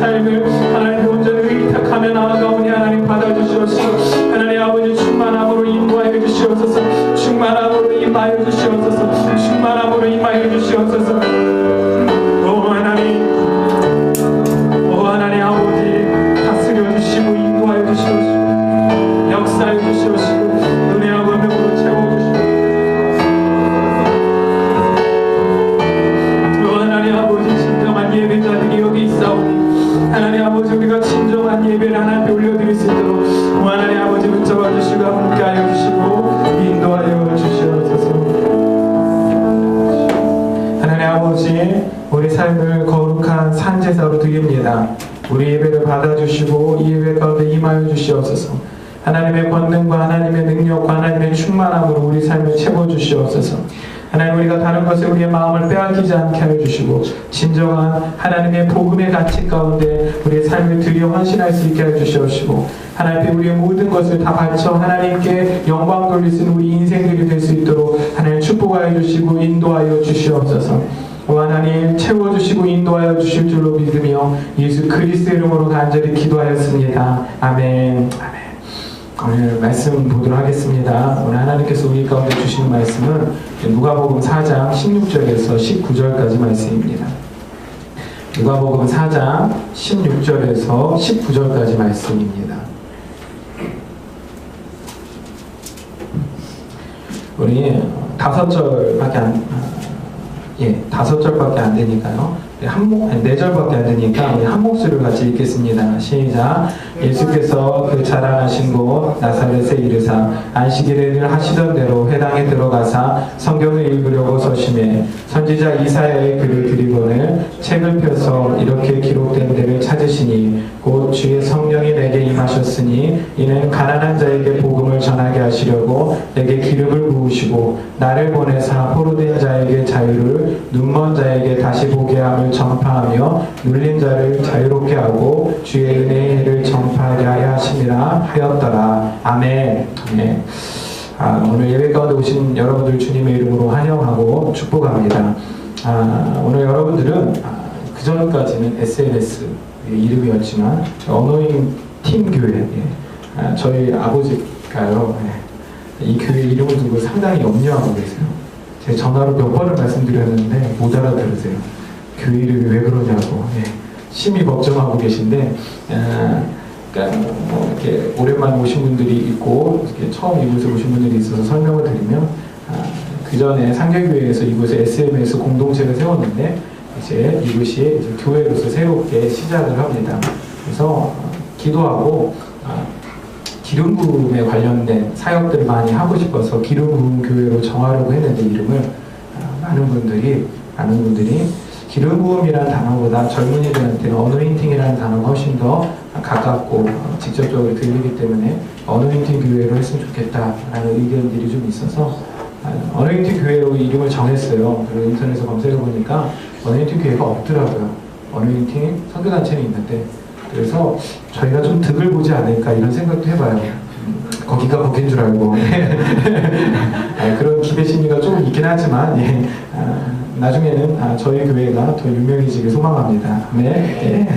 삶을 하나님 온전히 의탁하며 나아가오니 하나님 받아주시옵소서. 하나님 아버지 충만함으로 인도하여 주시옵소서. 충만함으로 임하여 주시옵소서. 충만함으로 임하여 주시옵소서. 오 하나님, 오 하나님 아버지 다스려 주시고 인도하여 주시옵시고 역사해 주시옵시고 은혜와 권능으로 채워주시옵소서. 오 하나님 아버지 진정한 예배자들이 여기 있사오니 하나님 아버지 우리가 진정한 예배를 하나님께 올려드릴 수 있도록 오 하나님 아버지 붙잡아 주시고 함께하여 주시고 인도하여 주시옵소서. 하나님 아버지 우리 삶을 거룩한 산제사로 드립니다. 우리 예배를 받아주시고 이 예배 가운데 임하여 주시옵소서. 하나님의 권능과 하나님의 능력과 하나님의 충만함으로 우리 삶을 채워주시옵소서. 하나님 우리가 다른 것에 우리의 마음을 빼앗기지 않게 하여 주시고 진정한 하나님의 복음의 가치 가운데 우리의 삶을 드려 헌신할 수 있게 하여 주시옵시고 하나님께 우리의 모든 것을 다 바쳐 하나님께 영광 돌릴 수 있는 우리 인생들이 될 수 있도록 하나님 축복하여 주시고 인도하여 주시옵소서. 오 하나님 채워주시고 인도하여 주실 줄로 믿으며 예수 그리스도의 이름으로 간절히 기도하였습니다. 아멘. 아멘. 오늘 말씀 보도록 하겠습니다. 오늘 하나님께서 우리 가운데 주시는 말씀은 누가복음 4장 16절에서 19절까지 말씀입니다. 누가복음 4장 16절에서 19절까지 말씀입니다. 우리 5절밖에 안 되니까요. 4절밖에 안 되니까 우리 한 목소리로 같이 읽겠습니다. 시작. 예수께서 그 자라나신 곳 나사렛에 이르사 안식일을 하시던 대로 회당에 들어가사 성경을 읽으려고 서심해 선지자 이사야의 글을 드리고는 책을 펴서 이렇게 기록된 데를 찾으시니 곧 주의 성령이 내게 임하셨으니 이는 가난한 자에게 복음을 전하게 하시려고 내게 기름을 부으시고 나를 보내사 포로된 자에게 자유를 눈먼 자에게 다시 보게 함을 전파하며 눌린 자를 자유롭게 하고 주의 은혜를 전파하게 하여 하심이라 하였더라. 아멘. 아멘. 오늘 예배 가운데 오신 여러분들 주님의 이름으로 환영하고 축복합니다. 오늘 여러분들은 그전까지는 SNS 이름이었지만 어노잉 팀 교회 저희 아버지가요 이 교회 이름을 두고 상당히 염려하고 계세요. 제가 전화로 몇 번을 말씀드렸는데 못 알아들으세요. 교회 이름이 왜 그러냐고 심히 걱정하고 계신데 그러니까 이렇게 오랜만에 오신 분들이 있고 이렇게 처음 이곳에 오신 분들이 있어서 설명을 드리면 그 전에 상계교회에서 이곳에 SMS 공동체를 세웠는데 이제 이곳이 이제 교회로서 새롭게 시작을 합니다. 그래서 기도하고 기름 부음에 관련된 사역들을 많이 하고 싶어서 기름 부음 교회로 정하려고 했는데 이름을 많은 분들이 기름 부음이라는 단어보다 젊은이들한테는 어노인팅이라는 단어가 훨씬 더 가깝고 직접적으로 들리기 때문에 어노인팅 교회로 했으면 좋겠다라는 의견들이 좀 있어서 어노인팅 교회로 이름을 정했어요. 그리고 인터넷에서 검색해 보니까 어노인팅 교회가 없더라고요. 어노인팅 선교단체는 있는데 그래서 저희가 좀 득을 보지 않을까 이런 생각도 해봐요. 거기가 거긴 줄 알고 그런 기대심리가 조금 있긴 하지만 나중에는 저희 교회가 더 유명해지길 소망합니다. 네.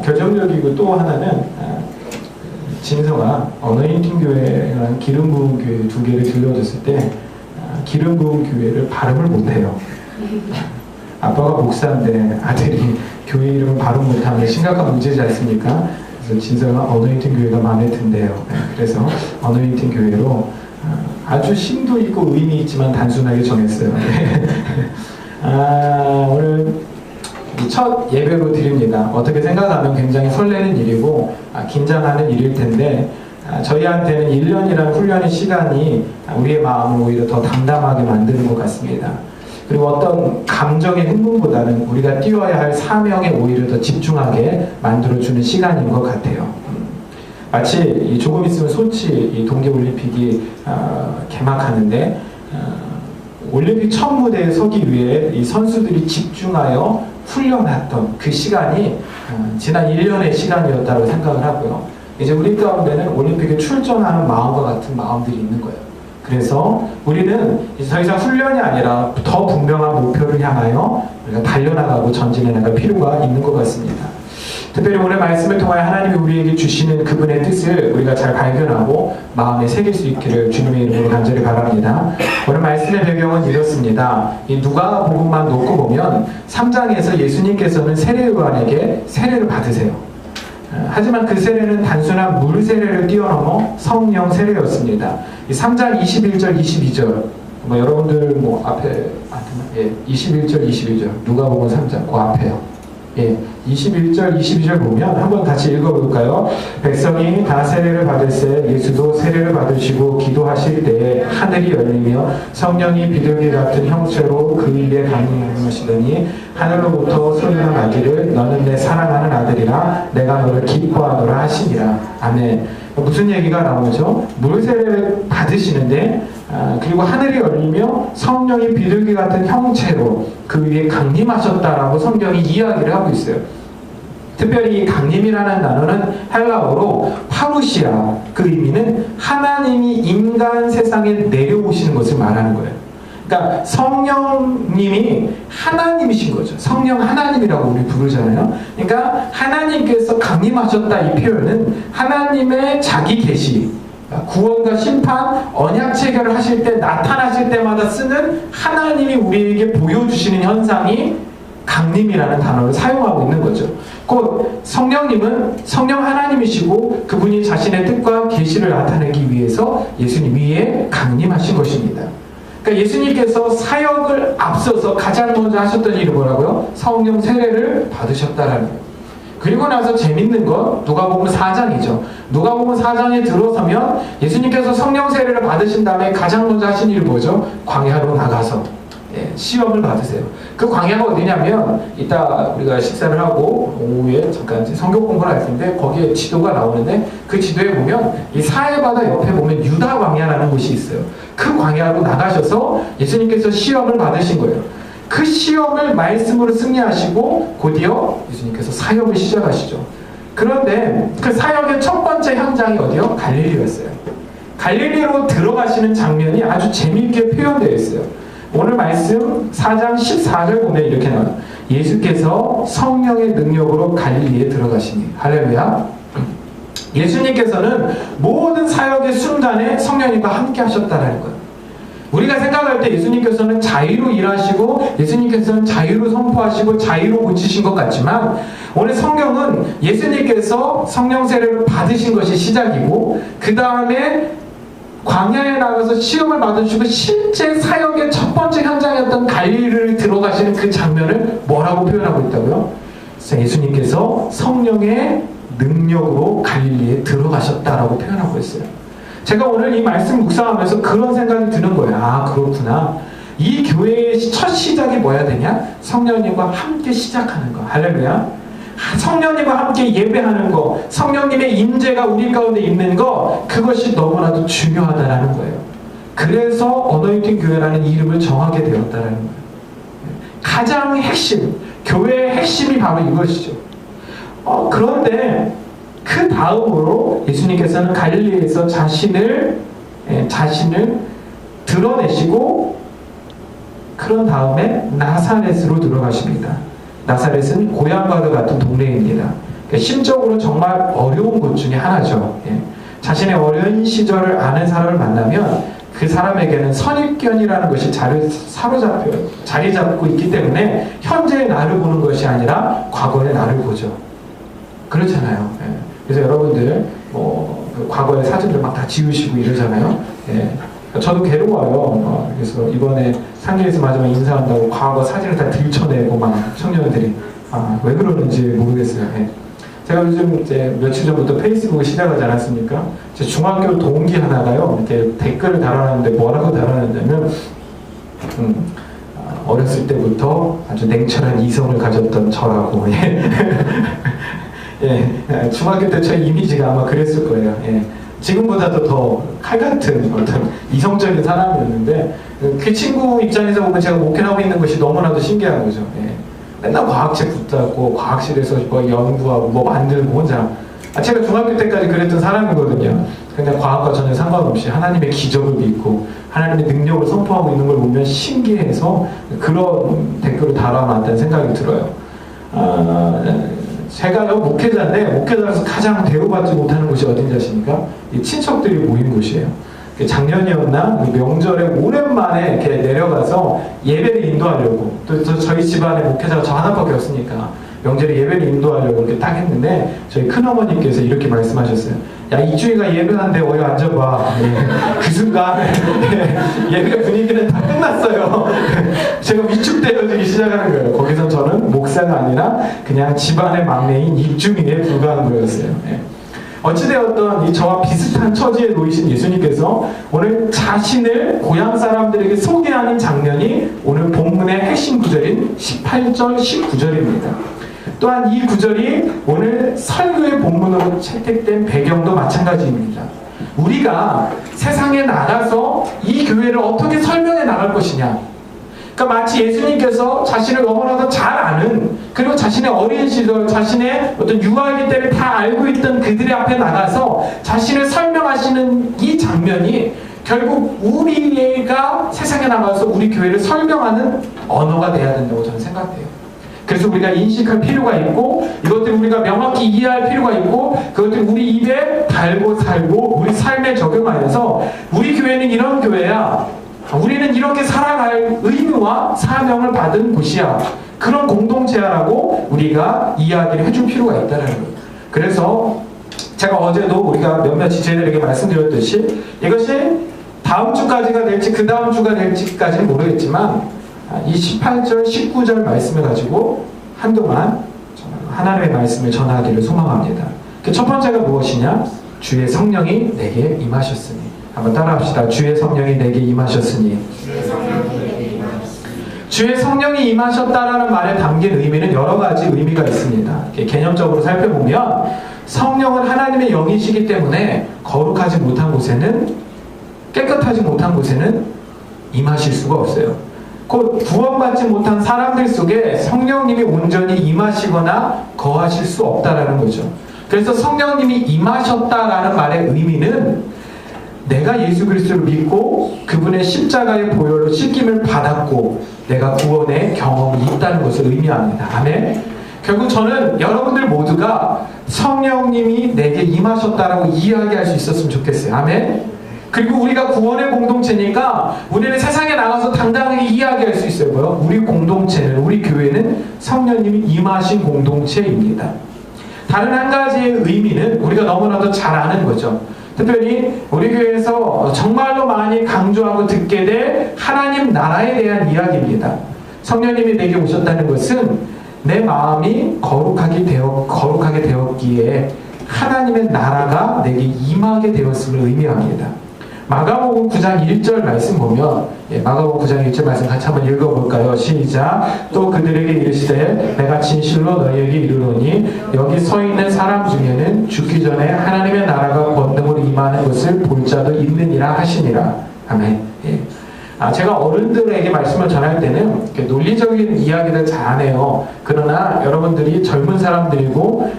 결정적이고 또 하나는 진서가 어노인팅 교회랑 기름 부음 교회 두 개를 들려줬을 때 기름 부음 교회를 발음을 못해요. 아빠가 목사인데 아들이 교회 이름을 발음 못하면 심각한 문제지 않습니까? 그래서 진서가 어노인팅 교회가 마음에 든대요. 그래서 어노인팅 교회로 아주 심도 있고 의미 있지만 단순하게 정했어요. 오늘 첫 예배로 드립니다. 어떻게 생각하면 굉장히 설레는 일이고 긴장하는 일일 텐데 저희한테는 1년이라는 훈련의 시간이 우리의 마음을 오히려 더 담담하게 만드는 것 같습니다. 그리고 어떤 감정의 흥분보다는 우리가 띄워야 할 사명에 오히려 더 집중하게 만들어주는 시간인 것 같아요. 마치 조금 있으면 소치 동계올림픽이 개막하는데 올림픽 첫 무대에 서기 위해 이 선수들이 집중하여 훈련했던 그 시간이 지난 1년의 시간이었다고 생각을 하고요. 이제 우리 가운데는 올림픽에 출전하는 마음과 같은 마음들이 있는 거예요. 그래서 우리는 더 이상 훈련이 아니라 더 분명한 목표를 향하여 우리가 달려나가고 전진해 나갈 필요가 있는 것 같습니다. 특별히 오늘 말씀을 통하여 하나님이 우리에게 주시는 그분의 뜻을 우리가 잘 발견하고 마음에 새길 수 있기를 주님의 이름으로 간절히 바랍니다. 오늘 말씀의 배경은 이렇습니다. 이 누가복음만 놓고 보면 3장에서 예수님께서는 세례요한에게 세례를 받으세요. 하지만 그 세례는 단순한 물 세례를 뛰어넘어 성령 세례였습니다. 이 3장 21절 22절 여러분들 앞에 21절 22절 누가복음 3장 그 앞에요. 21절 22절 보면 한번 같이 읽어볼까요? 백성이 다 세례를 받을새 예수도 세례를 받으시고 기도하실 때에 하늘이 열리며 성령이 비둘기 같은 형체로 그 입에 강림하시더니 하늘로부터 소리가 나기를 너는 내 사랑하는 아들이라 내가 너를 기뻐하노라 하시니라. 아멘. 무슨 얘기가 나오죠? 물 세례를 받으시는데 그리고 하늘이 열리며 성령이 비둘기 같은 형체로 그 위에 강림하셨다라고 성경이 이야기를 하고 있어요. 특별히 이 강림이라는 단어는 헬라어로 파루시아, 그 의미는 하나님이 인간 세상에 내려오시는 것을 말하는 거예요. 그러니까 성령님이 하나님이신 거죠. 성령 하나님이라고 우리 부르잖아요. 그러니까 하나님께서 강림하셨다, 이 표현은 하나님의 자기 계시, 구원과 심판, 언약 체결을 하실 때 나타나실 때마다 쓰는 하나님이 우리에게 보여주시는 현상이 강림이라는 단어를 사용하고 있는 거죠. 곧 성령님은 성령 하나님이시고 그분이 자신의 뜻과 계시를 나타내기 위해서 예수님 위에 강림하신 것입니다. 그러니까 예수님께서 사역을 앞서서 가장 먼저 하셨던 일이 뭐라고요? 성령 세례를 받으셨다라는 거예요. 그리고 나서 재밌는 건 누가복음 4장이죠. 누가복음 4장에 들어서면 예수님께서 성령 세례를 받으신 다음에 가장 먼저 하신 일이 뭐죠? 광야로 나가서 시험을 받으세요. 그 광야가 어디냐면 이따 우리가 식사를 하고 오후에 잠깐 성경 공부를 할 텐데 거기에 지도가 나오는데 그 지도에 보면 이 사해바다 옆에 보면 유다 광야라는 곳이 있어요. 그 광야로 나가셔서 예수님께서 시험을 받으신 거예요. 그 시험을 말씀으로 승리하시고 곧이어 예수님께서 사역을 시작하시죠. 그런데 그 사역의 첫 번째 현장이 어디요? 갈릴리였어요. 갈릴리로 들어가시는 장면이 아주 재미있게 표현되어 있어요. 오늘 말씀 4장 14절 보면 이렇게 나와요. 예수께서 성령의 능력으로 갈릴리에 들어가시니. 할렐루야. 예수님께서는 모든 사역의 순간에 성령님과 함께 하셨다는 거예요. 우리가 생각할 때 예수님께서는 자유로 일하시고 예수님께서는 자유로 선포하시고 자유로 고치신 것 같지만 오늘 성경은 예수님께서 성령 세례를 받으신 것이 시작이고 그 다음에 광야에 나가서 시험을 받으시고 실제 사역의 첫 번째 현장이었던 갈릴리를 들어가시는 그 장면을 뭐라고 표현하고 있다고요? 예수님께서 성령의 능력으로 갈릴리에 들어가셨다라고 표현하고 있어요. 제가 오늘 이 말씀 묵상하면서 그런 생각이 드는 거예요. 아, 그렇구나. 이 교회의 첫 시작이 뭐야 되냐? 성령님과 함께 시작하는 거. 할렐루야. 성령님과 함께 예배하는 거, 성령님의 임재가 우리 가운데 있는 거, 그것이 너무나도 중요하다라는 거예요. 그래서 어노인팅 교회라는 이름을 정하게 되었다라는 거예요. 가장 핵심, 교회의 핵심이 바로 이것이죠. 그런데 그 다음으로 예수님께서는 갈릴리에서 자신을 드러내시고 그런 다음에 나사렛으로 들어가십니다. 나사렛은 고향과도 같은 동네입니다. 그러니까 심적으로 정말 어려운 곳 중에 하나죠. 자신의 어려운 시절을 아는 사람을 만나면 그 사람에게는 선입견이라는 것이 자리 잡고 있기 때문에 현재의 나를 보는 것이 아니라 과거의 나를 보죠. 그렇잖아요. 그래서 여러분들 그 과거의 사진들 막 다 지우시고 이러잖아요. 저도 괴로워요. 그래서 이번에 상계에서 마지막 인사한다고 과거 사진을 다 들춰내고 막 청년들이 왜 그러는지 모르겠어요. 제가 요즘 이제 며칠 전부터 페이스북을 시작하지 않았습니까? 제 중학교 동기 하나가요. 이렇게 댓글을 달아놨는데 뭐라고 달아놨냐면 어렸을 때부터 아주 냉철한 이성을 가졌던 저라고. 중학교 때 제 이미지가 아마 그랬을 거예요. 지금보다도 더 칼같은 어떤 이성적인 사람이었는데 그 친구 입장에서 보면 제가 목회하고 있는 것이 너무나도 신기한 거죠. 맨날 과학책 붙잡고 과학실에서 뭐 연구하고 뭐 만들고 혼자. 제가 중학교 때까지 그랬던 사람이거든요. 그냥 과학과 전혀 상관없이 하나님의 기적을 믿고 하나님의 능력을 선포하고 있는 걸 보면 신기해서 그런 댓글을 달아놨다는 생각이 들어요. 제가요 목회자인데 목회자로서 가장 대우받지 못하는 곳이 어딘지 아십니까? 이 친척들이 모인 곳이에요. 작년이었나 명절에 오랜만에 이렇게 내려가서 예배를 인도하려고, 또 저희 집안에 목회자가 저 하나밖에 없으니까 명절에 예배를 인도하려고 이렇게 딱 했는데 저희 큰어머니께서 이렇게 말씀하셨어요. 야, 이주희가 예배하는데 어디 앉아봐. 그 순간 예배 분위기는 다 끝났어요. 제가 위축되어지기 시작하는 거예요. 거기서 저는 목사가 아니라 그냥 집안의 막내인 이주희에 불과한 거였어요. 어찌되었던 이 저와 비슷한 처지에 놓이신 예수님께서 오늘 자신을 고향 사람들에게 소개하는 장면이 오늘 본문의 핵심 구절인 18절, 19절입니다. 또한 이 구절이 오늘 설교의 본문으로 채택된 배경도 마찬가지입니다. 우리가 세상에 나가서 이 교회를 어떻게 설명해 나갈 것이냐. 그러니까 마치 예수님께서 자신을 너무나도 잘 아는, 그리고 자신의 어린 시절, 자신의 어떤 유아기 때를 다 알고 있던 그들의 앞에 나가서 자신을 설명하시는 이 장면이 결국 우리가 세상에 나가서 우리 교회를 설명하는 언어가 돼야 된다고 저는 생각해요. 그래서 우리가 인식할 필요가 있고, 이것들을 우리가 명확히 이해할 필요가 있고, 그것들을 우리 입에 달고 살고 우리 삶에 적용하여서 우리 교회는 이런 교회야, 우리는 이렇게 살아갈 의무와 사명을 받은 곳이야, 그런 공동체라고 우리가 이야기를 해줄 필요가 있다는 거예요. 그래서 제가 어제도 우리가 몇몇 지체들에게 말씀드렸듯이 이것이 다음 주까지가 될지 그 다음 주가 될지까지는 모르겠지만 이 18절, 19절 말씀을 가지고 한동안 하나님의 말씀을 전하기를 소망합니다. 그 첫 번째가 무엇이냐? 주의 성령이 내게 임하셨으니. 한번 따라합시다. 주의 성령이 내게 임하셨으니. 주의 성령이 임하셨다라는 말에 담긴 의미는 여러 가지 의미가 있습니다. 개념적으로 살펴보면 성령은 하나님의 영이시기 때문에 거룩하지 못한 곳에는, 깨끗하지 못한 곳에는 임하실 수가 없어요. 곧 구원받지 못한 사람들 속에 성령님이 온전히 임하시거나 거하실 수 없다라는 거죠. 그래서 성령님이 임하셨다라는 말의 의미는 내가 예수 그리스도를 믿고 그분의 십자가의 보혈로 씻김을 받았고 내가 구원의 경험이 있다는 것을 의미합니다. 아멘. 결국 저는 여러분들 모두가 성령님이 내게 임하셨다라고 이야기할 수 있었으면 좋겠어요. 아멘. 그리고 우리가 구원의 공동체니까 우리는 세상에 나가서 당당하게 이야기할 수 있어요. 뭐요? 우리 공동체는, 우리 교회는 성령님이 임하신 공동체입니다. 다른 한 가지의 의미는 우리가 너무나도 잘 아는 거죠. 특별히 우리 교회에서 정말로 많이 강조하고 듣게 될 하나님 나라에 대한 이야기입니다. 성령님이 내게 오셨다는 것은 내 마음이 거룩하게 되었기에 하나님의 나라가 내게 임하게 되었음을 의미합니다. 마가복음 9장 1절 말씀 보면, 마가복음 9장 1절 말씀 같이 한번 읽어볼까요? 시작. 또 그들에게 이르시되 내가 진실로 너희에게 이르노니 여기 서 있는 사람 중에는 죽기 전에 하나님의 나라가 권능으로 임하는 것을 볼 자도 있느니라 하시니라. 아멘. 제가 어른들에게 말씀을 전할 때는 논리적인 이야기를 잘 안 해요. 그러나 여러분들이 젊은 사람들이고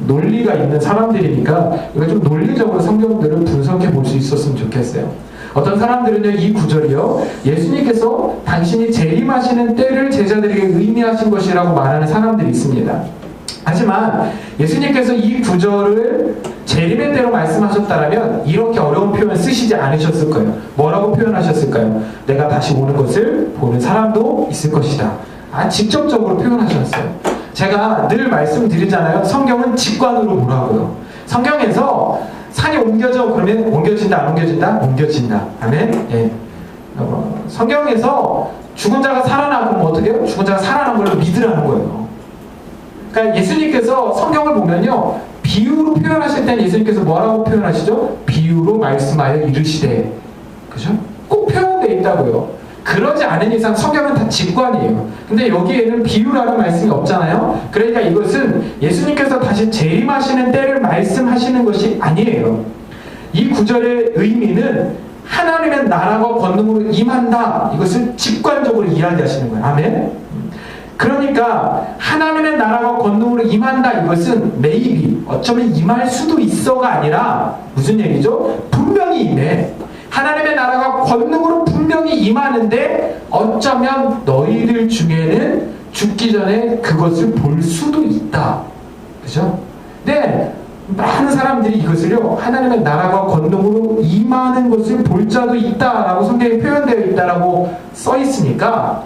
논리가 있는 사람들이니까 이거 좀 논리적으로 성경들을 분석해 볼 수 있었으면 좋겠어요. 어떤 사람들은요, 이 구절이요, 예수님께서 당신이 재림하시는 때를 제자들에게 의미하신 것이라고 말하는 사람들이 있습니다. 하지만 예수님께서 이 구절을 재림의 때로 말씀하셨다면 이렇게 어려운 표현 쓰시지 않으셨을 거예요. 뭐라고 표현하셨을까요? 내가 다시 오는 것을 보는 사람도 있을 것이다. 직접적으로 표현하셨어요. 제가 늘 말씀드리잖아요. 성경은 직관으로 보라고요. 성경에서 산이 옮겨져 그러면 옮겨진다, 안 옮겨진다? 옮겨진다. 아멘? 성경에서 죽은 자가 살아나면 어떻게 해요? 죽은 자가 살아난 걸로 믿으라는 거예요. 그러니까 예수님께서 성경을 보면요, 비유로 표현하실 때는 예수님께서 뭐라고 표현하시죠? 비유로 말씀하여 이르시되. 그죠? 꼭 표현되어 있다고요. 그러지 않은 이상 성경은 다 직관이에요. 근데 여기에는 비유라는 말씀이 없잖아요. 그러니까 이것은 예수님께서 다시 재림하시는 때를 말씀하시는 것이 아니에요. 이 구절의 의미는 하나님의 나라가 권능으로 임한다. 이것을 직관적으로 이야기하시는 거예요. 아멘? 그러니까 하나님의 나라가 권능으로 임한다, 이것은 maybe, 어쩌면 임할 수도 있어가 아니라 무슨 얘기죠? 분명히 임해. 하나님의 나라가 권능으로 분명히 임하는데 어쩌면 너희들 중에는 죽기 전에 그것을 볼 수도 있다. 그죠? 네, 많은 사람들이 이것을요, 하나님의 나라가 권능으로 임하는 것을 볼 자도 있다라고 성경에 표현되어 있다라고 써 있으니까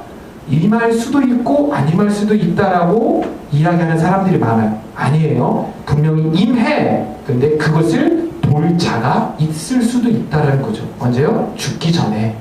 임할 수도 있고 안 임할 수도 있다라고 이야기하는 사람들이 많아요. 아니에요. 분명히 임해. 근데 그것을 볼 자가 있을 수도 있다라는 거죠. 언제요? 죽기 전에.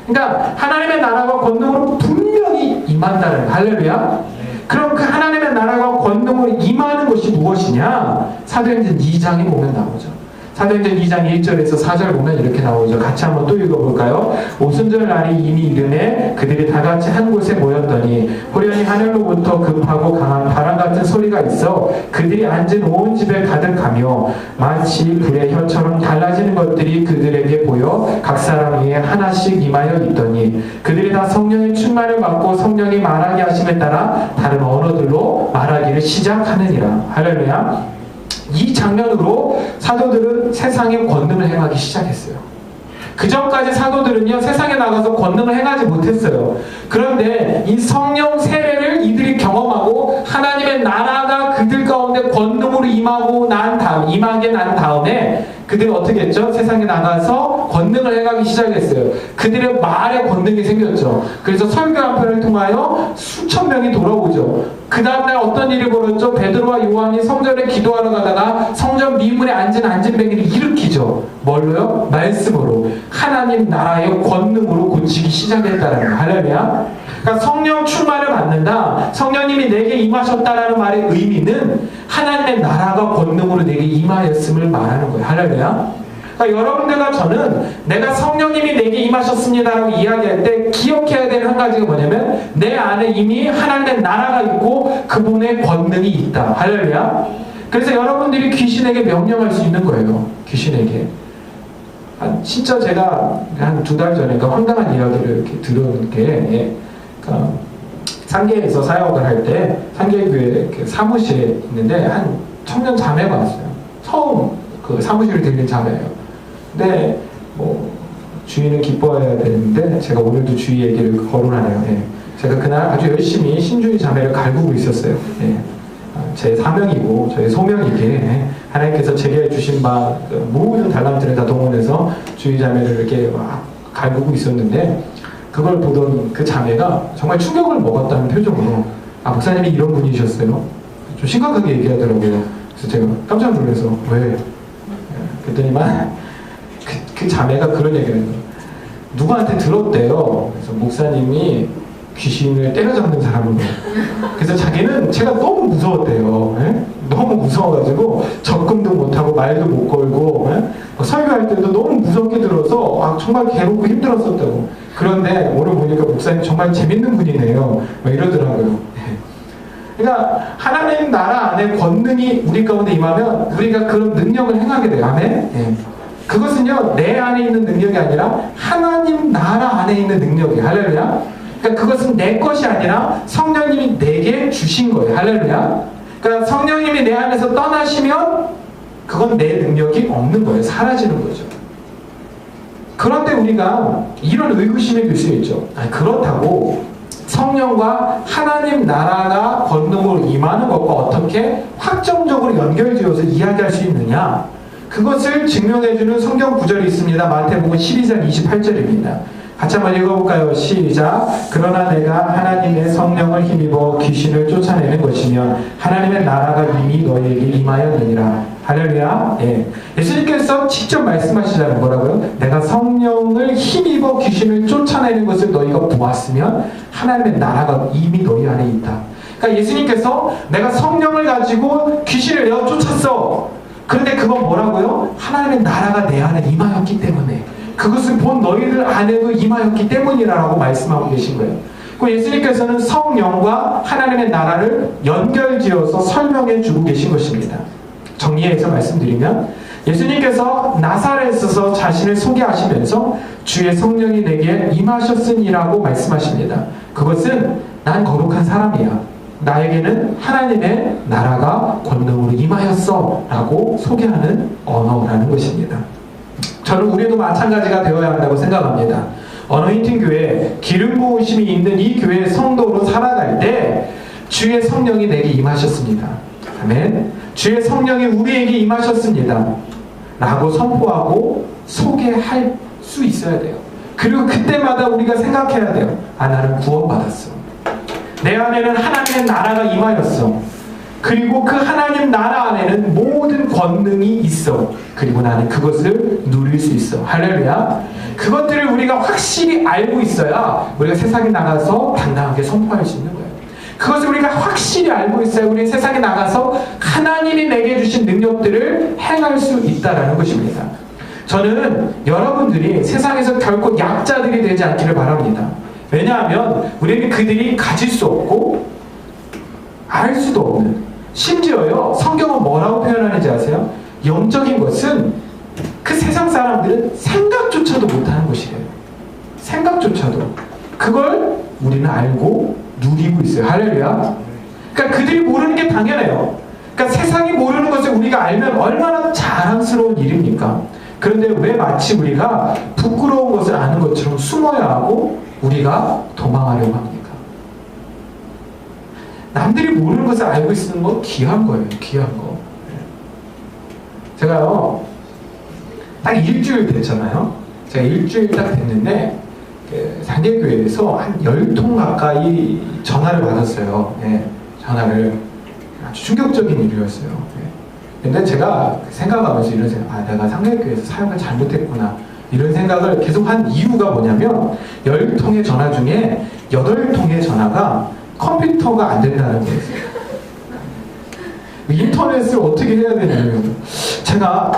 그러니까 하나님의 나라가 권능으로 분명히 임한다는 거예요. 할렐루야. 그럼 그 하나님의 나라가 권능으로 임하는 것이 무엇이냐? 사도행전 2장에 보면 나오죠. 사도행전 2장 1절에서 4절 보면 이렇게 나오죠. 같이 한번 또 읽어볼까요? 오순절 날이 이미 이르매 그들이 다 같이 한 곳에 모였더니 호련히 하늘로부터 급하고 강한 바람 같은 소리가 있어 그들이 앉은 온 집에 가득하며 마치 불의 혀처럼 달라지는 것들이 그들에게 보여 각 사람 위에 하나씩 임하여 있더니 그들이 다 성령의 충만을 받고 성령이 말하게 하심에 따라 다른 언어들로 말하기를 시작하느니라. 할렐루야. 이 장면으로 사도들은 세상에 권능을 행하기 시작했어요. 그 전까지 사도들은요, 세상에 나가서 권능을 행하지 못했어요. 그런데 이 성령 세례를 이들이 경험하고 하나님의 나라가 그들 가운데 권능으로 임하게 난 다음에 그들이 어떻게 했죠? 세상에 나가서 권능을 행하기 시작했어요. 그들의 말에 권능이 생겼죠. 그래서 설교 한 편을 통하여 수천 명이 돌아오죠. 그 다음날 어떤 일이 벌어졌죠? 베드로와 요한이 성전에 기도하러 가다가 성전 미문에 앉은 안진뱅이를 일으키죠. 뭘로요? 말씀으로. 하나님 나라의 권능으로 고치기 시작했다는 거예요. 할렐루야. 그러니까 성령 충만을 받는다. 성령님이 내게 임하셨다라는 말의 의미는 하나님의 나라가 권능으로 내게 임하였음을 말하는 거예요. 할렐루야. 그러니까 여러분들과 저는 내가 성령님이 내게 임하셨습니다라고 이야기할 때 기억해야 되는 한 가지가 뭐냐면 내 안에 이미 하나님의 나라가 있고 그분의 권능이 있다. 할렐루야. 그래서 여러분들이 귀신에게 명령할 수 있는 거예요. 귀신에게. 진짜 제가 한 2달 전인가 황당한 이야기를 이렇게 들은 게 그러니까 상계에서 사역을 할 때 상계교회 사무실에 있는데 한 청년 자매가 왔어요. 처음 그 사무실을 들린 자매예요. 근데 뭐 주인은 기뻐해야 되는데 제가 오늘도 주의 얘기를 거론하네요. 예. 제가 그날 아주 열심히 신주의 자매를 갈구고 있었어요. 예. 제 사명이고 저의 소명이기에 하나님께서 제게 주신 바 모든 달란트를 다 동원해서 주의 자매를 이렇게 막 갈구고 있었는데 그걸 보던 그 자매가 정말 충격을 먹었다는 표정으로 목사님이 이런 분이셨어요. 좀 심각하게 얘기하더라고요. 그래서 제가 깜짝 놀라서 왜? 그랬더니만 그 자매가 그런 얘기를 해요. 누구한테 들었대요. 그래서 목사님이 귀신을 때려잡는 사람으로. 그래서 자기는 제가 너무 무서웠대요. 예? 너무 무서워가지고 접근도 못하고 말도 못 걸고 예? 설교할 때도 너무 무섭게 들어서 정말 괴롭고 힘들었었다고. 그런데 오늘 보니까 목사님 정말 재밌는 분이네요. 이러더라고요. 그러니까 하나님 나라 안에 권능이 우리 가운데 임하면 우리가 그런 능력을 행하게 돼요. 아멘? 예. 그것은요 내 안에 있는 능력이 아니라 하나님 나라 안에 있는 능력이에요. 할렐루야. 그러니까 그것은 내 것이 아니라 성령님이 내게 주신 거예요. 할렐루야. 그러니까 성령님이 내 안에서 떠나시면 그건 내 능력이 없는 거예요. 사라지는 거죠. 그런데 우리가 이런 의구심이 들 수 있죠. 그렇다고 성령과 하나님 나라가 권능으로 임하는 것과 어떻게 확정적으로 연결되어서 이야기할 수 있느냐? 그것을 증명해주는 성경 구절이 있습니다. 마태복음 12장 28절입니다. 같이 한번 읽어볼까요? 시작. 그러나 내가 하나님의 성령을 힘입어 귀신을 쫓아내는 것이면 하나님의 나라가 이미 너희에게 임하였느니라. 할렐루야. 예. 예수님께서 직접 말씀하시자는 거라고요. 내가 성령을 힘입어 귀신을 쫓아내는 것을 너희가 보았으면 하나님의 나라가 이미 너희 안에 있다. 그러니까 예수님께서 내가 성령을 가지고 귀신을 내어 쫓았어. 그런데 그건 뭐라고요? 하나님의 나라가 내 안에 임하였기 때문에. 그것을 본 너희들 안에도 임하였기 때문이라고 말씀하고 계신 거예요. 그 예수님께서는 성령과 하나님의 나라를 연결지어서 설명해 주고 계신 것입니다. 정리해서 말씀드리면 예수님께서 나사렛에서 자신을 소개하시면서 주의 성령이 내게 임하셨으니라고 말씀하십니다. 그것은 난 거룩한 사람이야. 나에게는 하나님의 나라가 권능으로 임하였어 라고 소개하는 언어라는 것입니다. 저는 우리도 마찬가지가 되어야 한다고 생각합니다. 어노인팅 교회, 기름 부으심이 있는 이 교회의 성도로 살아갈 때 주의 성령이 내게 임하셨습니다. 아멘. 주의 성령이 우리에게 임하셨습니다. 라고 선포하고 소개할 수 있어야 돼요. 그리고 그때마다 우리가 생각해야 돼요. 아, 나는 구원받았어. 내 안에는 하나님의 나라가 임하였어. 그리고 그 하나님 나라 안에는 모든 권능이 있어. 그리고 나는 그것을 누릴 수 있어. 할렐루야. 그것들을 우리가 확실히 알고 있어야 우리가 세상에 나가서 당당하게 선포할 수 있는 거예요. 그것을 우리가 확실히 알고 있어야 우리 세상에 나가서 하나님이 내게 주신 능력들을 행할 수 있다는 것입니다. 저는 여러분들이 세상에서 결코 약자들이 되지 않기를 바랍니다. 왜냐하면 우리는 그들이 가질 수 없고 알 수도 없는, 심지어요 성경은 뭐라고 표현하는지 아세요? 영적인 것은 그 세상 사람들은 생각조차도 못하는 것이에요. 생각조차도. 그걸 우리는 알고 누리고 있어요. 할렐루야. 그러니까 그들이 모르는 게 당연해요. 그러니까 세상이 모르는 것을 우리가 알면 얼마나 자랑스러운 일입니까? 그런데 왜 마치 우리가 부끄러운 것을 아는 것처럼 숨어야 하고 우리가 도망하려고 합니까? 남들이 모르는 것을 알고 있는 건 귀한 거예요. 귀한 거. 제가요 딱 일주일 됐잖아요. 제가 일주일 딱 됐는데 상계교회에서 한 10통 가까이 전화를 받았어요. 전화를. 아주 충격적인 일이었어요. 근데 제가 생각하면서 이런 생각, 아, 내가 상계교회에서 사역을 잘못했구나. 이런 생각을 계속 한 이유가 뭐냐면 10통의 전화 중에 8통의 전화가 컴퓨터가 안 된다는 거였어요. 인터넷을 어떻게 해야 되냐면 제가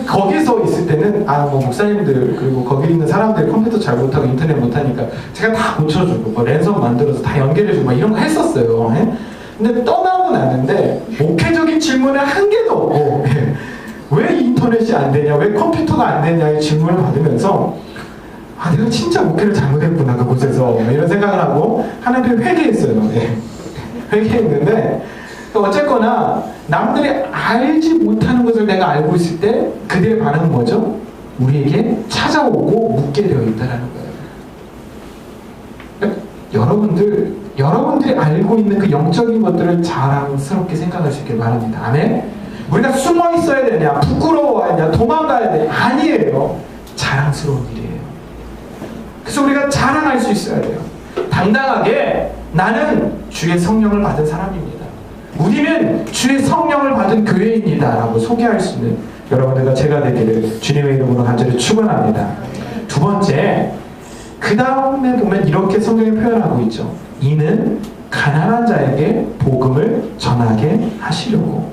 거기서 있을 때는 목사님들 그리고 거기 있는 사람들 컴퓨터 잘 못하고 인터넷 못하니까 제가 다 고쳐주고 랜선 만들어서 다 연결해주고 이런 거 했었어요. 근데 떠나고 났는데 목회적인 질문을 한 개도 없고 왜 인터넷이 안 되냐, 왜 컴퓨터가 안 되냐의 질문을 받으면서 내가 진짜 목회를 잘못했구나 그곳에서 이런 생각을 하고 하나님께 회개했어요. 회개했는데 어쨌거나 남들이 알지 못하는 것을 내가 알고 있을 때 그들의 반응은 뭐죠? 우리에게 찾아오고 묻게 되어 있다는 거예요. 여러분들이 알고 있는 그 영적인 것들을 자랑스럽게 생각할 수 있길 바랍니다. 아멘? 우리가 숨어 있어야 되냐, 부끄러워야 되냐, 도망가야 되냐? 아니에요. 자랑스러운 일이에요. 그래서 우리가 자랑할 수 있어야 돼요. 당당하게 나는 주의 성령을 받은 사람입니다. 우리는 주의 성령을 받은 교회입니다 라고 소개할 수 있는 여러분들과 제가 되기를 주님의 이름으로 간절히 축원합니다. 두 번째, 그 다음에 보면 이렇게 성경이 표현하고 있죠. 이는 가난한 자에게 복음을 전하게 하시려고.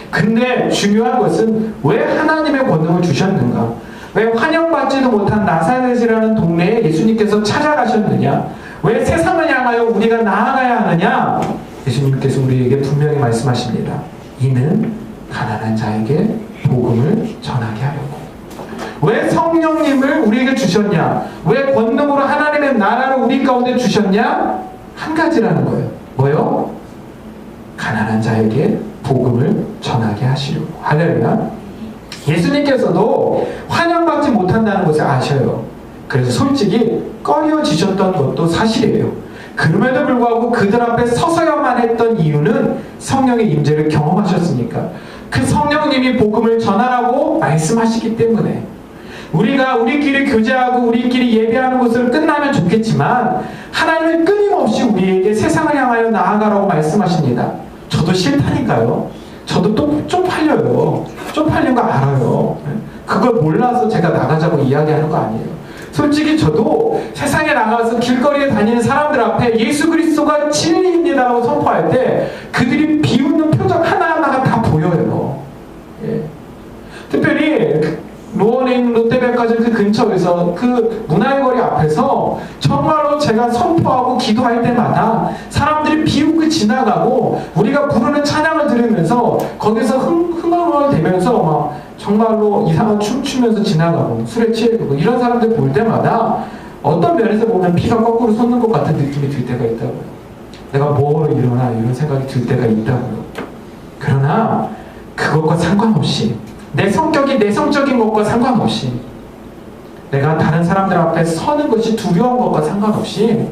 근데 중요한 것은 왜 하나님의 권능을 주셨는가? 왜 환영받지도 못한 나사렛이라는 동네에 예수님께서 찾아가셨느냐? 왜 세상을 향하여 우리가 나아가야 하느냐? 예수님께서 우리에게 분명히 말씀하십니다. 이는 가난한 자에게 복음을 전하게 하려고. 왜 성령님을 우리에게 주셨냐? 왜 권능으로 하나님의 나라를 우리 가운데 주셨냐? 한 가지라는 거예요. 뭐요? 가난한 자에게 복음을 전하게 하시려고. 할렐루야. 예수님께서도 환영받지 못한다는 것을 아셔요. 그래서 솔직히 꺼려지셨던 것도 사실이에요. 그럼에도 불구하고 그들 앞에 서서야만 했던 이유는 성령의 임재를 경험하셨으니까. 그 성령님이 복음을 전하라고 말씀하시기 때문에. 우리가 우리끼리 교제하고 우리끼리 예배하는 것으로 끝나면 좋겠지만 하나님은 끊임없이 우리에게 세상을 향하여 나아가라고 말씀하십니다. 저도 싫다니까요. 저도 또 쪽팔려요. 쪽팔린 거 알아요. 그걸 몰라서 제가 나가자고 이야기하는 거 아니에요. 솔직히 저도 세상에 나가서 길거리에 다니는 사람들 앞에 예수 그리스도가 진리입니다라고 선포할 때 그들이 비웃는 표정 하나하나가 다 보여요. 특별히 노원에 있는 롯데백화점 그 근처에서 그 문화의 거리 앞에서 정말로 제가 선포하고 기도할 때마다 사람들이 비웃고 지나가고 우리가 부르는 찬양을 들으면서 거기서 흥얼흥얼대면서 막 정말로 이상한 춤추면서 지나가고 술에 취해고 이런 사람들 볼 때마다 어떤 면에서 보면 피가 거꾸로 솟는 것 같은 느낌이 들 때가 있다고요. 내가 뭐로 일어나 이런 생각이 들 때가 있다고요. 그러나 그것과 상관없이 내 성격이 내성적인 것과 상관없이, 내가 다른 사람들 앞에 서는 것이 두려운 것과 상관없이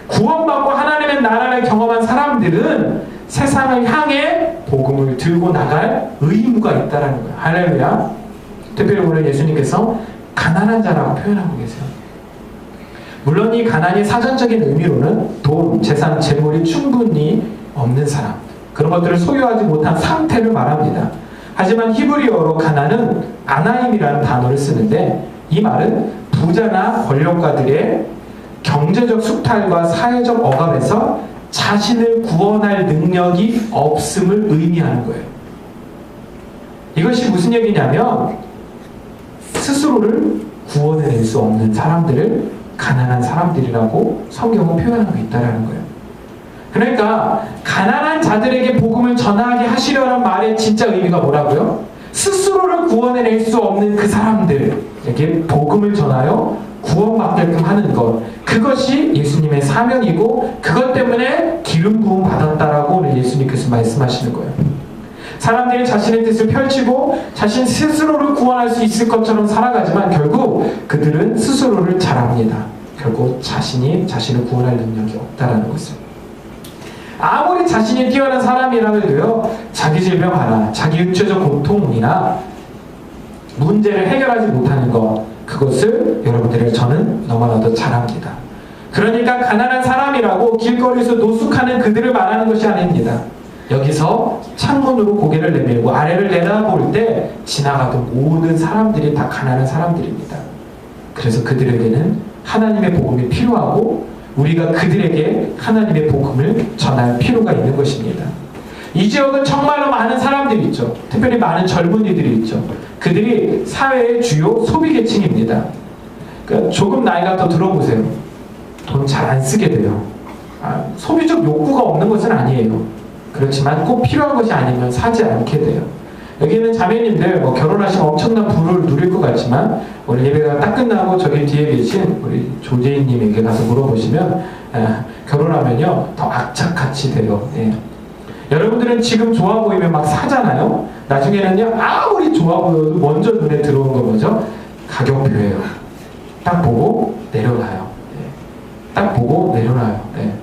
구원받고 하나님의 나라를 경험한 사람들은 세상을 향해 복음을 들고 나갈 의무가 있다는 거예요. 할렐루야. 특별히 오늘 예수님께서 가난한 자라고 표현하고 계세요. 물론 이 가난이 사전적인 의미로는 돈, 재산, 재물이 충분히 없는 사람, 그런 것들을 소유하지 못한 상태를 말합니다. 하지만 히브리어로 가난은 아나임이라는 단어를 쓰는데, 이 말은 부자나 권력가들의 경제적 숙탈과 사회적 억압에서 자신을 구원할 능력이 없음을 의미하는 거예요. 이것이 무슨 얘기냐면 스스로를 구원해낼 수 없는 사람들을 가난한 사람들이라고 성경은 표현하고 있다는 거예요. 그러니까 가난한 자들에게 복음을 전하게 하시려는 말의 진짜 의미가 뭐라고요? 스스로를 구원해낼 수 없는 그 사람들에게 복음을 전하여 구원받게끔 하는 것, 그것이 예수님의 사명이고 그것 때문에 기름 부음 받았다라고 오늘 예수님께서 말씀하시는 거예요. 사람들이 자신의 뜻을 펼치고 자신 스스로를 구원할 수 있을 것처럼 살아가지만 결국 그들은 스스로를 잘합니다. 결국 자신이 자신을 구원할 능력이 없다라는 것을. 아무리 자신이 뛰어난 사람이라 해도요, 자기 질병 하나, 자기 육체적 고통이나 문제를 해결하지 못하는 것, 그것을 여러분들을 저는 너무나도 잘 압니다. 그러니까 가난한 사람이라고 길거리에서 노숙하는 그들을 말하는 것이 아닙니다. 여기서 창문으로 고개를 내밀고 아래를 내다볼 때 지나가던 모든 사람들이 다 가난한 사람들입니다. 그래서 그들에게는 하나님의 복음이 필요하고 우리가 그들에게 하나님의 복음을 전할 필요가 있는 것입니다. 이 지역은 정말로 많은 사람들이 있죠. 특별히 많은 젊은이들이 있죠. 그들이 사회의 주요 소비계층입니다. 그러니까 조금 나이가 더 들어보세요. 돈 잘 안 쓰게 돼요. 소비적 욕구가 없는 것은 아니에요. 그렇지만 꼭 필요한 것이 아니면 사지 않게 돼요. 여기는 자매님들 결혼하시면 엄청난 부를 누릴 것 같지만 오늘 예배가 딱 끝나고 저기 뒤에 계신 우리 조재인님에게 가서 물어보시면 결혼하면요 더 악착같이 돼요. 예. 여러분들은 지금 좋아 보이면 막 사잖아요. 나중에는요 아무리 좋아 보여도 먼저 눈에 들어온 거 뭐죠? 가격표예요. 딱 보고 내려놔요. 예. 딱 보고 내려놔요. 예.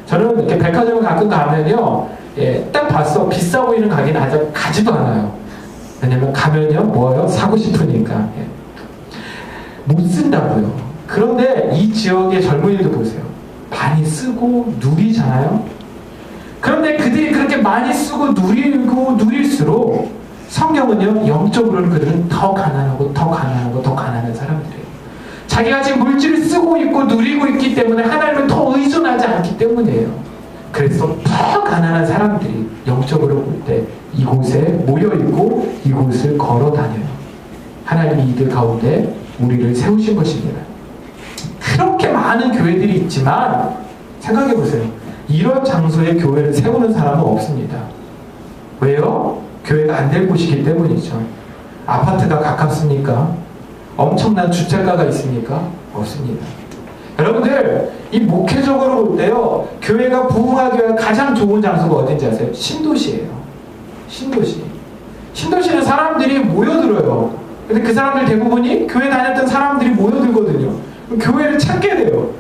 저는 이렇게 백화점을 가끔 가면요, 예, 딱 봤어. 비싸 보이는 가게는 아직 가지도 않아요. 왜냐면 가면요, 뭐예요? 사고 싶으니까. 예. 못 쓴다고요. 그런데 이 지역의 젊은이들 보세요. 많이 쓰고 누리잖아요. 그런데 그들이 그렇게 많이 쓰고 누리고 누릴수록 성경은요, 영적으로는 그들은 더 가난하고 더 가난하고 더 가난한 사람들이에요. 자기가 지금 물질을 쓰고 있고 누리고 있기 때문에 하나님을 더 의존하지 않기 때문이에요. 그래서 더 가난한 사람들이 영적으로 볼 때 이곳에 모여있고 이곳을 걸어 다녀요. 하나님이 이들 가운데 우리를 세우신 것입니다. 그렇게 많은 교회들이 있지만 생각해 보세요. 이런 장소에 교회를 세우는 사람은 없습니다. 왜요? 교회가 안 될 곳이기 때문이죠. 아파트가 가깝습니까? 엄청난 주택가가 있습니까? 없습니다. 여러분들 이 목회적으로 볼 때요, 교회가 부흥하기 위한 가장 좋은 장소가 어딘지 아세요? 신도시예요. 신도시. 신도시는 사람들이 모여들어요. 근데 그 사람들 대부분이 교회 다녔던 사람들이 모여들거든요. 교회를 찾게 돼요.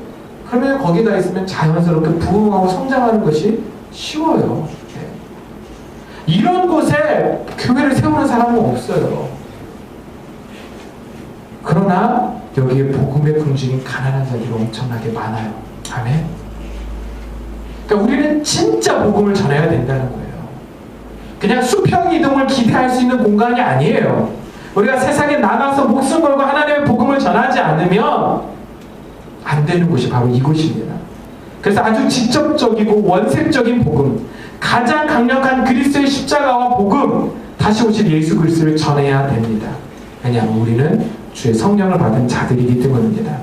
그러면 거기다 있으면 자연스럽게 부흥하고 성장하는 것이 쉬워요. 네. 이런 곳에 교회를 세우는 사람은 없어요. 그러나 여기에 복음의 긍정인 가난한 자들이 엄청나게 많아요. 아멘. 그러니까 우리는 진짜 복음을 전해야 된다는 거예요. 그냥 수평 이동을 기대할 수 있는 공간이 아니에요. 우리가 세상에 나가서 목숨 걸고 하나님의 복음을 전하지 않으면 안 되는 곳이 바로 이곳입니다. 그래서 아주 직접적이고 원색적인 복음, 가장 강력한 그리스도의 십자가와 복음, 다시 오실 예수 그리스도를 전해야 됩니다. 왜냐하면 우리는 주의 성령을 받은 자들이기 때문입니다.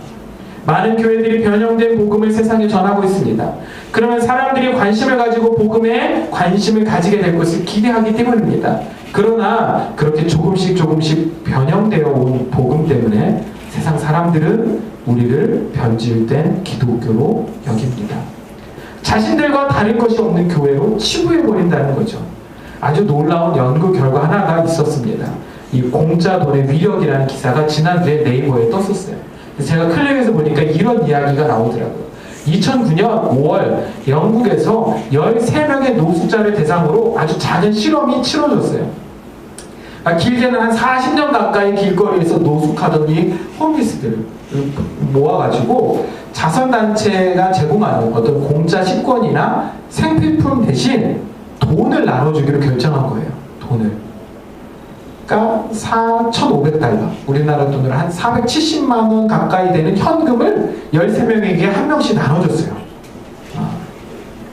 많은 교회들이 변형된 복음을 세상에 전하고 있습니다. 그러면 사람들이 관심을 가지고 복음에 관심을 가지게 될 것을 기대하기 때문입니다. 그러나 그렇게 조금씩 변형되어 온 복음 때문에 세상 사람들은 우리를 변질된 기독교로 여깁니다. 자신들과 다를 것이 없는 교회로 치부해버린다는 거죠. 아주 놀라운 연구 결과 하나가 있었습니다. 이 공짜 돈의 위력이라는 기사가 지난주에 네이버에 떴었어요. 제가 클릭해서 보니까 이런 이야기가 나오더라고요. 2009년 5월 영국에서 13명의 노숙자를 대상으로 아주 작은 실험이 치러졌어요. 길게는 한 40년 가까이 길거리에서 노숙하던 이 홈리스들을 모아가지고 자선단체가 제공하는 어떤 공짜 식권이나 생필품 대신 돈을 나눠주기로 결정한 거예요. 돈을. 그러니까 4,500달러, 우리나라 돈으로 한 470만 원 가까이 되는 현금을 13명에게 한 명씩 나눠줬어요.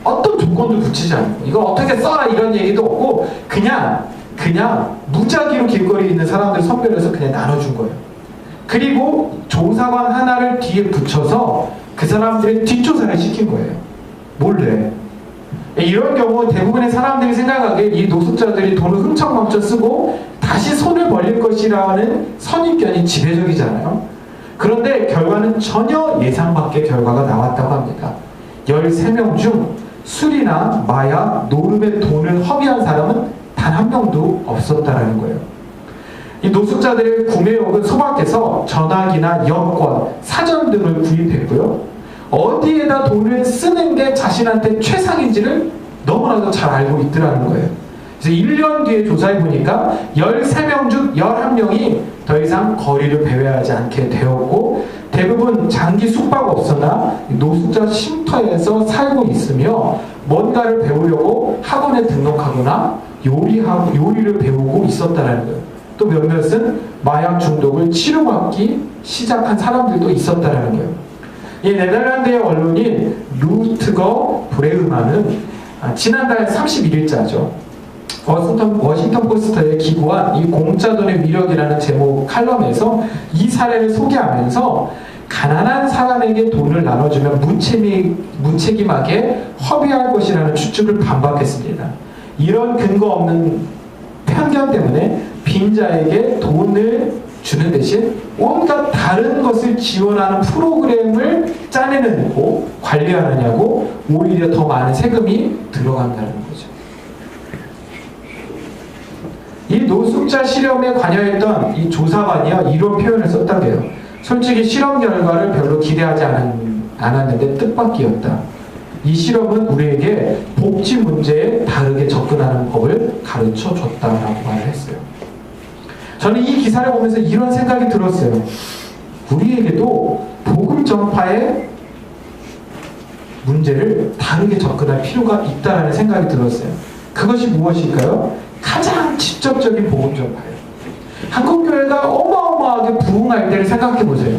어떤 조건도 붙이지 않고 이거 어떻게 써라 이런 얘기도 없고 그냥 무작위로 길거리에 있는 사람들 선별해서 그냥 나눠준 거예요. 그리고 조사관 하나를 뒤에 붙여서 그 사람들의 뒷조사를 시킨 거예요. 몰래. 이런 경우 대부분의 사람들이 생각하기에 이 노숙자들이 돈을 흥청망청 쓰고 다시 손을 벌릴 것이라는 선입견이 지배적이잖아요. 그런데 결과는 전혀 예상 밖의 결과가 나왔다고 합니다. 13명 중 술이나 마약, 노름의 돈을 허비한 사람은 단 한 명도 없었다라는 거예요. 이 노숙자들의 구매욕은 소박해서 전화기나 여권, 사전 등을 구입했고요. 어디에다 돈을 쓰는 게 자신한테 최상인지를 너무나도 잘 알고 있더라는 거예요. 그래서 1년 뒤에 조사해보니까 13명 중 11명이 더 이상 거리를 배회하지 않게 되었고 대부분 장기 숙박업소나 노숙자 쉼터에서 살고 있으며 뭔가를 배우려고 학원에 등록하거나 요리를 배우고 있었다는 거예요. 또 몇몇은 마약 중독을 치료받기 시작한 사람들도 있었다는 거예요. 이 네덜란드의 언론인 루트거 브레우만은 지난달 31일자죠. 워싱턴 포스트에 기고한 이 공짜 돈의 위력이라는 제목 칼럼에서 이 사례를 소개하면서 가난한 사람에게 돈을 나눠주면 무책임하게 허비할 것이라는 추측을 반박했습니다. 이런 근거 없는 편견 때문에 빈자에게 돈을 주는 대신 온갖 다른 것을 지원하는 프로그램을 짜내느냐고 관리하느냐고 오히려 더 많은 세금이 들어간다는 거죠. 이 노숙자 실험에 관여했던 이 조사관이요 이런 표현을 썼다고 해요. 솔직히 실험 결과를 별로 기대하지 않았는데 뜻밖이었다. 이 실험은 우리에게 복지 문제에 다르게 접근하는 법을 가르쳐 줬다라고 말을 했어요. 저는 이 기사를 보면서 이런 생각이 들었어요. 우리에게도 복음 전파의 문제를 다르게 접근할 필요가 있다는 생각이 들었어요. 그것이 무엇일까요? 가장 직접적인 복음 전파예요. 한국교회가 어마어마하게 부흥할 때를 생각해 보세요.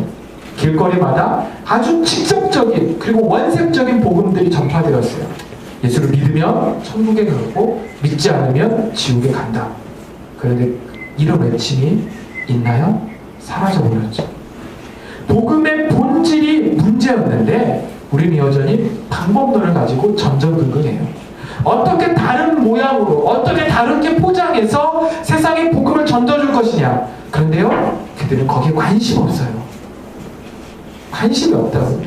길거리마다 아주 직접적인 그리고 원색적인 복음들이 전파되었어요. 예수를 믿으면 천국에 가고 믿지 않으면 지옥에 간다. 그런데 이런 외침이 있나요? 사라져버렸죠. 복음의 본질이 문제였는데 우리는 여전히 방법론을 가지고 전전긍긍해요. 어떻게 다른 모양으로 어떻게 다르게 포장해서 세상에 복음을 전도줄 것이냐. 그런데요 그들은 거기에 관심 없어요. 관심이 없다고.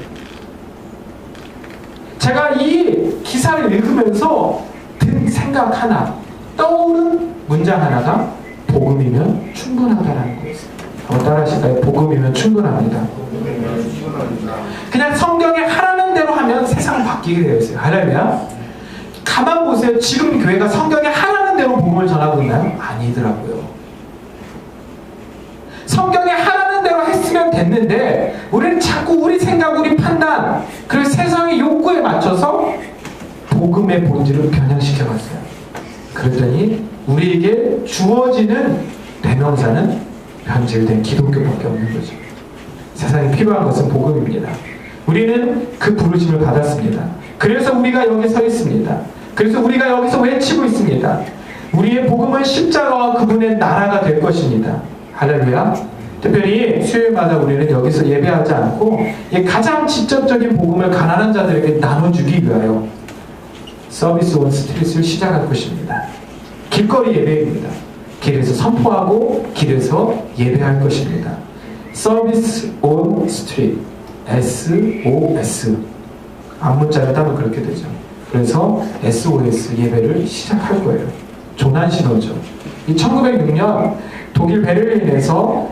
제가 이 기사를 읽으면서 든 생각 하나, 떠오른 문장 하나가 복음이면 충분하다라는 거였어요. 한번 따라하실까요? 복음이면 충분합니다. 그냥 성경에 하라는 대로 하면 세상은 바뀌게 되어 있어요. 할렐루야. 가만 보세요. 지금 교회가 성경에 하라는 대로 복음을 전하고 있나요? 아니더라고요. 성경에 하라는 대로 했으면 됐는데 우리는 자꾸 우리 생각, 우리 판단 그리고 세상의 욕구에 맞춰서 복음의 본질을 변형시켜봤어요. 그랬더니 우리에게 주어지는 대명사는 변질된 기독교밖에 없는 거죠. 세상에 필요한 것은 복음입니다. 우리는 그 부르심을 받았습니다. 그래서 우리가 여기 서 있습니다. 그래서 우리가 여기서 외치고 있습니다. 우리의 복음은 십자가와 그분의 나라가 될 것입니다. 할렐루야. 특별히 수요일마다 우리는 여기서 예배하지 않고 가장 직접적인 복음을 가난한 자들에게 나눠주기 위하여 서비스 온 스트릿을 시작할 것입니다. 길거리 예배입니다. 길에서 선포하고 길에서 예배할 것입니다. 서비스 온 스트릿 SOS 앞문자를 따면 그렇게 되죠. 그래서 SOS 예배를 시작할 거예요. 조난 신호죠. 이 1906년 독일 베를린에서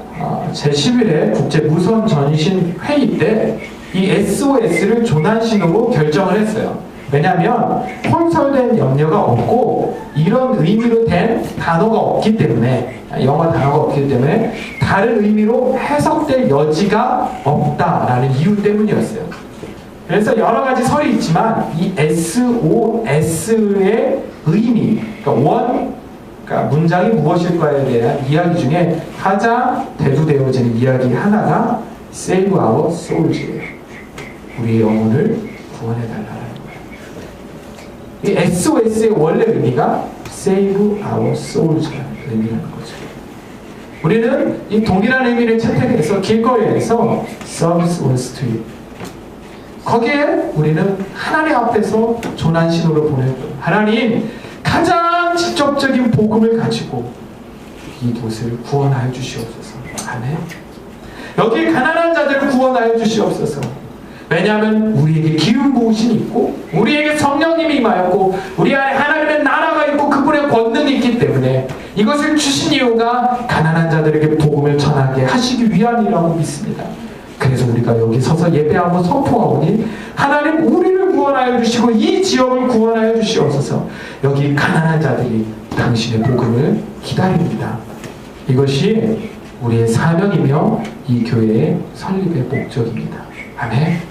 제11회 국제 무선 전신 회의 때 이 SOS를 조난 신호로 결정을 했어요. 왜냐하면 혼설된 염려가 없고 이런 의미로 된 단어가 없기 때문에, 영어 단어가 없기 때문에 다른 의미로 해석될 여지가 없다라는 이유 때문이었어요. 그래서 여러 가지 설이 있지만 이 SOS의 의미, 그러니까 문장이 무엇일까에 대한 이야기 중에 가장 대두되어지는 이야기 하나가 Save our souls예요. 우리의 영혼을 구원해달라는 거예요. 이 SOS의 원래 의미가 Save our souls라는 의미라는 거죠. 우리는 이 동일한 의미를 채택해서 길거리에서 Service was to you. 거기에 우리는 하나님 앞에서 조난 신호를 보내는 거예요. 하나님, 가장 직접적인 복음을 가지고 이곳을 구원하여 주시옵소서. 아멘. 여기 가난한 자들을 구원하여 주시옵소서. 왜냐하면 우리에게 기름 부으심이 있고 우리에게 성령님이 임하였고 우리 안에 하나님의 나라가 있고 그분의 권능이 있기 때문에 이것을 주신 이유가 가난한 자들에게 복음을 전하게 하시기 위함이라고 믿습니다. 그래서 우리가 여기 서서 예배하고 선포하오니 하나님 우리를 구원하여 주시고 이 지역을 구원하여 주시옵소서. 여기 가난한 자들이 당신의 복음을 기다립니다. 이것이 우리의 사명이며 이 교회의 설립의 목적입니다. 아멘.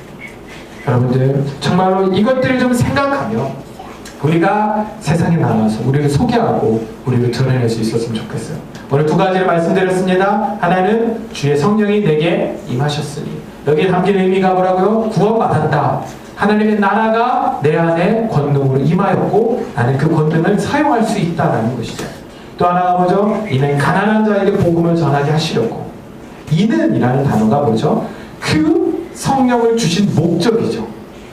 여러분들 정말로 이것들을 좀 생각하며 우리가 세상에 나와서 우리를 소개하고 우리를 드러낼 수 있었으면 좋겠어요. 오늘 두 가지를 말씀드렸습니다. 하나는 주의 성령이 내게 임하셨으니, 여기에 담긴 의미가 뭐라고요? 구원받았다. 하나님의 나라가 내 안에 권능으로 임하였고 나는 그 권능을 사용할 수 있다라는 것이죠. 또 하나가 뭐죠? 이는 가난한 자에게 복음을 전하게 하시려고. 이는이라는 단어가 뭐죠? 그 성령을 주신 목적이죠.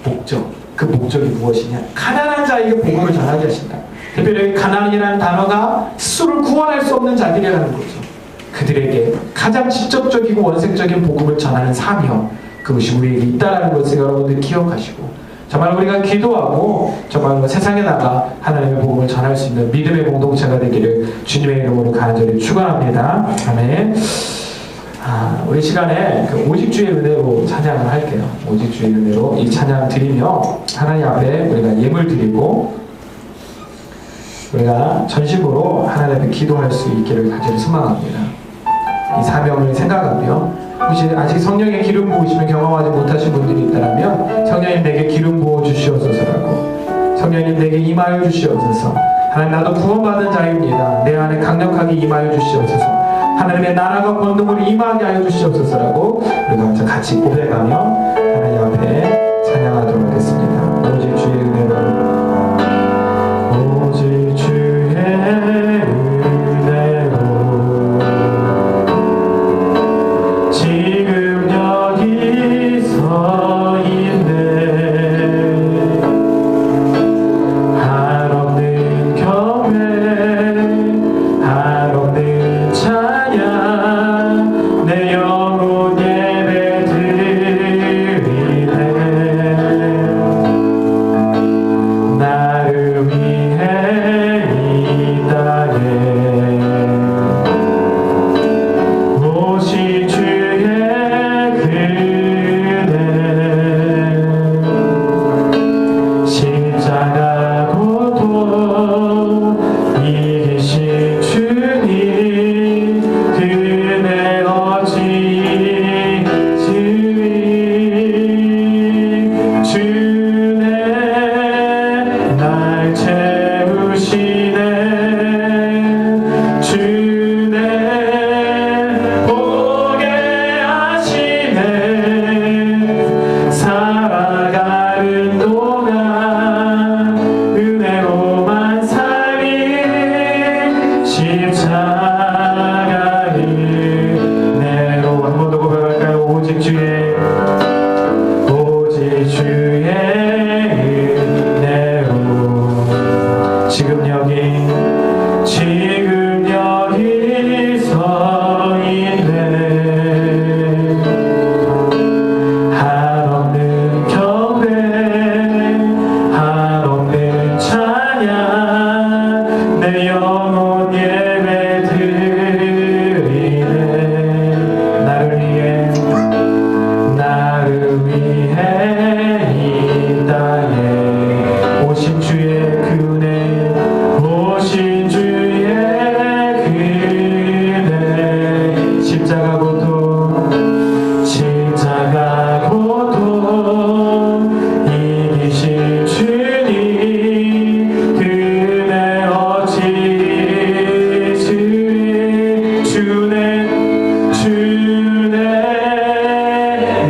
목적. 그 목적이 무엇이냐? 가난한 자에게 복음을 전하게 하신다. 특별히 가난이라는 단어가 스스로를 구원할 수 없는 자들이라는 거죠. 그들에게 가장 직접적이고 원색적인 복음을 전하는 사명, 그것이 우리에게 있다는 것을 여러분들 기억하시고 정말 우리가 기도하고 정말 세상에 나가 하나님의 복음을 전할 수 있는 믿음의 공동체가 되기를 주님의 이름으로 간절히 축원합니다. 아멘. 우리 시간에 그 오직주의 은혜로 찬양을 할게요. 오직주의 은혜로 이 찬양 드리며 하나님 앞에 우리가 예물 드리고 우리가 전심으로 하나님 앞에 기도할 수 있기를 간절히 소망합니다. 이 사명을 생각하며 혹시 아직 성령의 기름 부으심을 경험하지 못하신 분들이 있다면 성령님 내게 기름 부어 주시옵소서라고, 성령님 내게 임하여 주시옵소서. 하나님 나도 구원받은 자입니다. 내 안에 강력하게 임하여 주시옵소서. 하나님의 나라가 권능으로 임하게 하여 주시옵소서라고 우리가 같이 고백하며 하나님 앞에 찬양하도록 하겠습니다. 오직 주의 은혜로, 오직 주의 은혜로 지금 여기 서 있네. 한없는 경외, 한없는 찬양, 내 영혼 예배 드리네. 나를 위해 이 땅에 오신 주의 은혜, 십자가 고통 이기신 주님, 그네 어찌 주님 날 채우시네. 주네 보게 하시네. 살아가는 동안 은혜로만 살리 십자가 은혜로. 한 번 더 고백할까요? 오직 주의, 오직 주의 은혜로 지금 여기 서 있네. 한없는 경배, 한없는 찬양, 내 내 영혼 예배 드리네. 나를 위해 이 땅에 오신 주의 그네, 오신 주의 그네, 십자가 고통 이기신 주님, 그네 어찌 주네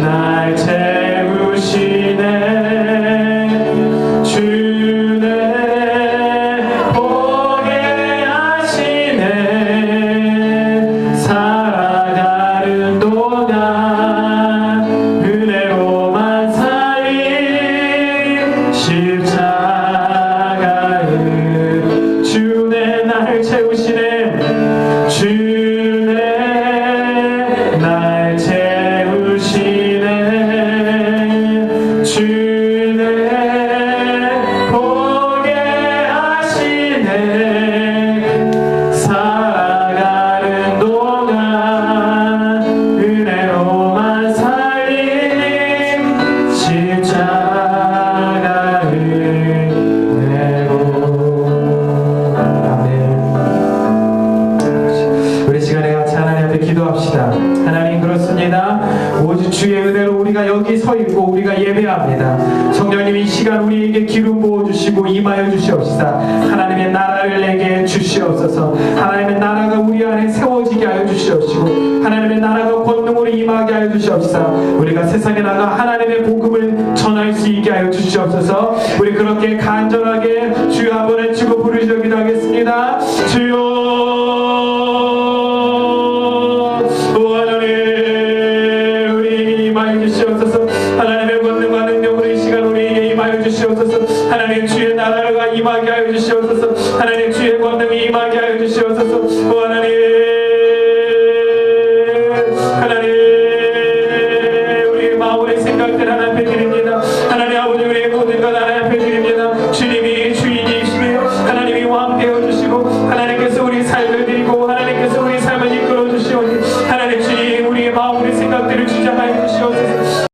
날 채우시네. 주네 보게 하시네. 살아가는 동안 은혜로만 살린 십자가의 주네 날 채우시네. 주네 날 채우시네. 주네 보게 하시네. 살아가는 동안 은혜로만 살린 십자가의 은혜로. 아멘. 우리 시간에 같이 하나님 앞에 기도합시다. 하나님, 그렇습니다. 오직 주의 은혜로 우리가 여기 서 있고 우리가 예배합니다. 성령님, 이 시간 우리에게 기름 부어주시고 임하여 주시옵시다. 하나님의 나라를 내게 주시옵소서. 하나님의 나라가 우리 안에 세워지게 하여 주시옵시고, 하나님의 나라가 권능으로 임하게 하여 주시옵시다. 우리가 세상에 나가 하나님의 복음을 전할 수 있게 하여 주시옵소서. 우리 그렇게 간절하게 주여 한번 외치고 부르시려 기도하겠습니다. 주여, 하나님의 권능과 능력으로 이 시간 우리에게 임하여 주시옵소서. 하나님, 주의 나라가 임하게 하여 주시옵소서. 하나님, 주의 권능이 임하게 하여 주시옵소서. 하나님, 우리의 마음의 생각들 하나님 앞에 드립니다. 하나님 아버지, 우리의 모든 것 하나님